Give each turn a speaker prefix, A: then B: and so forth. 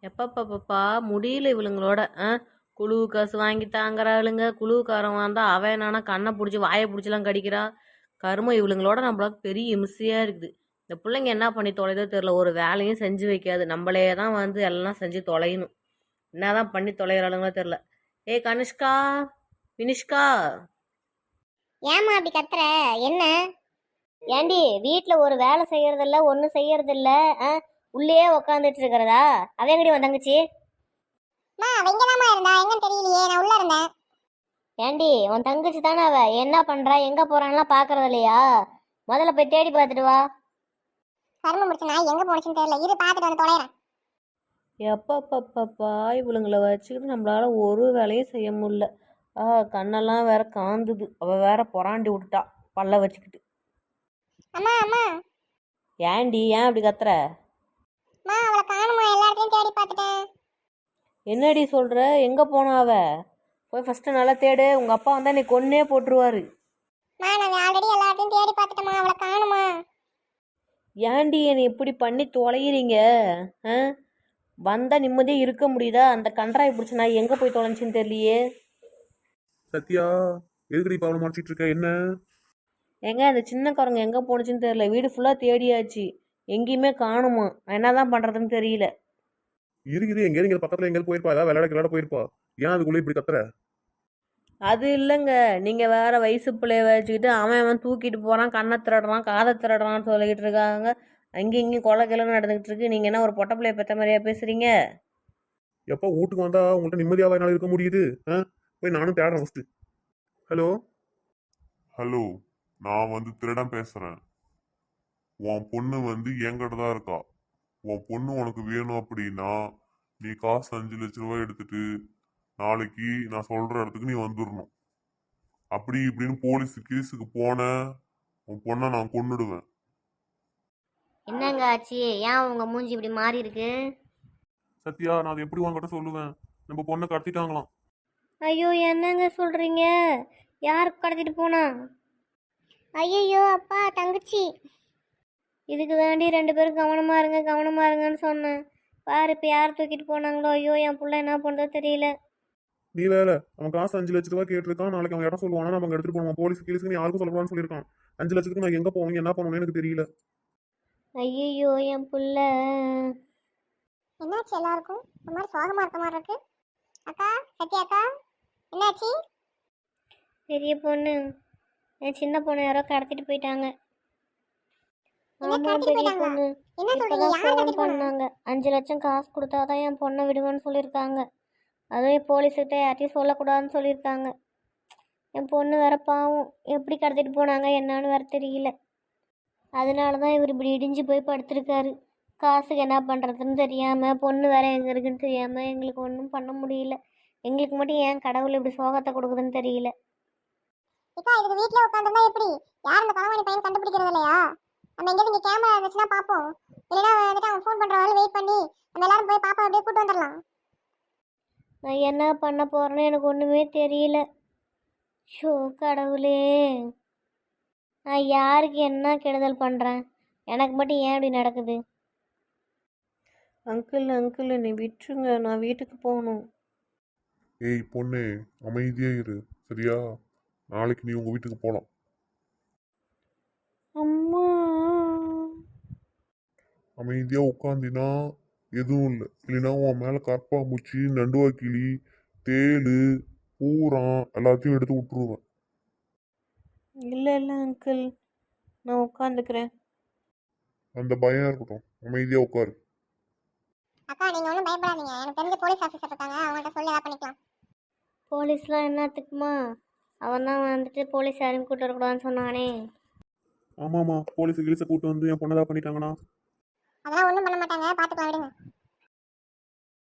A: எப்பப்பப்பா முடியல இவளுங்களோட குழு காசு வாங்கி தாங்குறாளுங்க. குழுக்காரன் வந்தா அவன் என்னன்னா கண்ணை பிடிச்சி வாயை பிடிச்சிலாம் கடிக்கிறா. கருமம் இவளுங்களோட நம்மளுக்கு பெரிய இம்சையாக இருக்குது. இந்த பிள்ளைங்க என்ன பண்ணி தொலைதோ தெரில, ஒரு வேலையும் செஞ்சு வைக்காது. நம்மளே தான் வந்து எல்லாம் செஞ்சு தொலையணும். என்னதான் பண்ணி தொலைகிறாளுங்களோ தெரில. ஏய் கனிஷ்கா, வினிஷ்கா,
B: ஏமா அப்படி கத்துற? என்ன ஏண்டி வீட்டில் ஒரு வேலை செய்யறதில்ல, ஒன்றும் செய்யறதில்ல, உள்ளே உக்காந்துட்டு இருக்கிறதா? அவங்கடி உன் தங்கச்சி இருந்தா எங்கன்னு தெரியலையே, நான் உள்ள இருந்தேன். ஏண்டி உன் தங்கச்சி தானே அவ, என்ன பண்றா எங்க போறான்லாம் பாக்குறது இல்லையா? முதல்ல போய் தேடி பார்த்துட்டு வா. கரும்பு முடிச்சு நான் எங்க போனுச்சுன்னு தெரியல, இரு பார்த்துட்டு வந்து தொலைறேன்.
A: எப்பப்பப்பப்பா இவளுங்களை வச்சுக்கிட்டு நம்மளால ஒரு வேலையும் செய்ய முடியல. கண்ணெல்லாம் வேற காந்துது. அவள் வேற பொறாண்டி விட்டுட்டா பல்ல வச்சுக்கிட்டு.
B: அம்மா அம்மா,
A: ஏண்டி ஏன் அப்படி கத்துற?
B: அம்மா அவளை காணுமா, எல்லா இடத்துலயும் தேடி பார்த்துட்டேன்.
A: என்னடி சொல்ற? எங்க போனா அவ? போய் ஃபர்ஸ்ட் நல்லா தேடு. உங்க அப்பா வந்தா நீ கொன்னே போட்டுருவாரு.
B: நான் ஆல்ரெடி எல்லா இடத்துலயும் தேடி பார்த்துட்டேம்மா, அவளை காணுமா.
A: ஏண்டி என்னை இப்படி பண்ணி தொலைகிறீங்க? வந்தா நிம்மதியே இருக்க முடியுதா? அந்த கன்றாய் பிடிச்ச நான் எங்க போய் தொலைஞ்சின்னு தெரியலையே.
C: சத்யா, எதுக்கடி பாவம் முடிச்சிட்டு இருக்க? என்ன
A: எங்க அந்த சின்ன குரங்கு எங்க போனுச்சுன்னு தெரியல. வீடு ஃபுல்லா தேடியாச்சு, எங்கேயுமே காணுமா. என்னதான் பண்றதுன்னு தெரியல.
C: இருக்குது எங்க நீங்க பக்கத்துல எங்க போயிருப்பா, ஏதாவது விளையாட போயிருப்பா. ஏன் அதுக்குள்ள இப்படி கத்துற?
A: அது இல்லைங்க, நீங்க வேற வயசு பிள்ளைய வச்சுக்கிட்டு அவன் தூக்கிட்டு போறான், கண்ணை திரடுறான், காதை திரடுறான்னு சொல்லிக்கிட்டு இருக்காங்க. அங்கேயும் இங்கேயும் கொலை கிளன்னு நடந்துகிட்டு இருக்கு. நீங்க என்ன ஒரு பொட்ட பிள்ளைய பெற்ற மாதிரியா பேசுறீங்க?
C: எப்ப வீட்டுக்கு வந்தா உங்கள்ட்ட நிம்மதியாவா என்னால இருக்க முடியுது? போய் நானும் தேடுறேன் ஃபர்ஸ்ட். ஹலோ
D: ஹலோ, நான் திருடன் பேசுறேன். உன் பொண்ணு என்கிட்ட தான் இருக்கா. உன் பொண்ணு உனக்கு வேணும் அப்படின்னா நீ காசு 5 லட்ச ரூபாய் எடுத்துட்டு நாளைக்கு நான் சொல்ற இடத்துக்கு நீ வந்துடணும். அப்படி இப்படின்னு போலீஸ் கேஸுக்கு போன உன் பொண்ணை நான் கொன்னுடுவேன்.
B: என்னங்க ஆச்சு? ஏன் உங்க மூஞ்சி இப்படி மாறி இருக்கு?
C: சத்யா, நான் அதை எப்படி உங்ககிட்ட சொல்லுவேன்? நம்ம பொண்ணை கடத்திட்டாங்களாம்.
B: ஐயோ, என்னங்க சொல்றீங்க? யாருக்கு கடத்திட்டு போனா? ஐயோ அப்பா, தங்கச்சி. இதுக்கு தாண்டி 2 பேரும் கவனமா இருங்க கவனமா இருங்கன்னு சொன்னேன். பாரு இப்போ யார் தூக்கிட்டு போனாங்களோ. ஐயோ, என் பிள்ளை என்ன பண்ணுறதோ தெரியல.
C: நீ வேற அவன் காசு 5 லட்ச ரூபாய் கேட்டிருக்கான். நாளைக்கு அவன் இடம் சொல்லுவானா, நம்ம எடுத்துட்டு போவோம். போலீஸ் கேஸுக்கு நீ யாருக்கும் சொல்லக்கூடாதுன்னு சொல்லியிருக்கான். 5 லட்சத்துக்கு நான் எங்க போவீங்க, என்ன பண்ணுவேன்னு எனக்கு தெரியல.
B: ஐயோ, என் பிள்ளை. என்னாச்சு எல்லாருக்கும்? இந்த மாதிரி சோகமா இருக்க மாதிரி இருக்கு. அக்கா, சத்யா அக்கா, என்னாச்சு? பெரிய பொண்ணு, என் சின்ன பொண்ணு யாரோ கடத்திட்டு போயிட்டாங்க. ஆமா, பெரிய பொண்ணு இப்பதான் ஃபோன் பண்ணாங்க. 5 லட்சம் காசு கொடுத்தாதான் என் பொண்ணை விடுவேன்னு சொல்லியிருக்காங்க. அதுவும் போலீஸ்கிட்ட யார்ட்டையும் சொல்லக்கூடாதுன்னு சொல்லியிருக்காங்க. என் பொண்ணு வேற பாவம், எப்படி கடத்திட்டு போனாங்க என்னன்னு வேற தெரியல. அதனால தான் இவர் இப்படி இடிஞ்சு போய் படுத்திருக்காரு. காசுக்கு என்ன பண்ணுறதுன்னு தெரியாமல், பொண்ணு வேற எங்கே இருக்குன்னு தெரியாமல் எங்களுக்கு ஒன்றும் பண்ண முடியல. எங்களுக்கு மட்டும் ஏன் கடவுள் இப்படி சோகத்தை கொடுக்குதுன்னு தெரியல.
E: இப்போ இதுக்கு வீட்ல உட்கார்ந்தா எப்படி? யார் இந்த களவாணி பையன் கண்டுபிடிக்கிறது இல்லையா? நம்ம எங்க இங்க கேமரா இருந்துச்சுன்னா பாப்போம். இல்லைன்னா அவன் ஃபோன் பண்ற வரை வெயிட் பண்ணி நம்ம எல்லாரும் போய் பாப்பா அப்படியே கூட்டு வந்துடலாம்.
B: நான் என்ன பண்ண போறேன்னு எனக்கு ஒன்றுமே தெரியல. ஷோ கடவுளே, நான் யாருக்கு என்ன கெடுதல் பண்ணுறேன்? எனக்கு மட்டும் ஏன் இப்படி நடக்குது?
A: அங்கிள் அங்கிள் என்னை விட்டுருங்க, நான் வீட்டுக்கு போகணும்.
D: ஏய் பொண்ணே, அமைதியா இரு சரியா? நாளைக்கு நீ உங்க வீட்டுக்கு போலாம்.
A: அம்மா,
D: அமைதியா உட்காந்தினா எதுவும் இல்லை. இல்லைன்னா உன் மேல கற்பாம்பூச்சி, நண்டுவாக்கிளி, தேளு, பூரான் எல்லாத்தையும் எடுத்து விட்டுருவேன்.
A: இல்லை இல்லை அங்கிள், நான் உட்காந்துக்கிறேன்.
D: அந்த பயம் இருக்கட்டும், அமைதியா உட்காரு.
E: அக்கா, நீங்க ஒன்றும் பயப்படாதீங்க. எனக்கு தெரிஞ்ச போலீஸ் ஆஃபீஸர் இருக்காங்க, அவங்கள்ட்ட சொல்லி ஏதாவது பண்ணிக்கலாம்.
B: போலீஸ்லாம் என்னத்துக்குமா? அவன் தான் போலீஸ் யாரையும் கூட்டு வரக்கூடாதுன்னு சொன்னானே.
C: ஆமாமா, போலீஸ் கீழே கூட்டு வந்து என் பொண்ணை தான் பண்ணிட்டாங்கண்ணா.
E: அதெல்லாம் ஒன்றும் பண்ண மாட்டாங்க, பார்த்துக்கலாம் விடுங்க.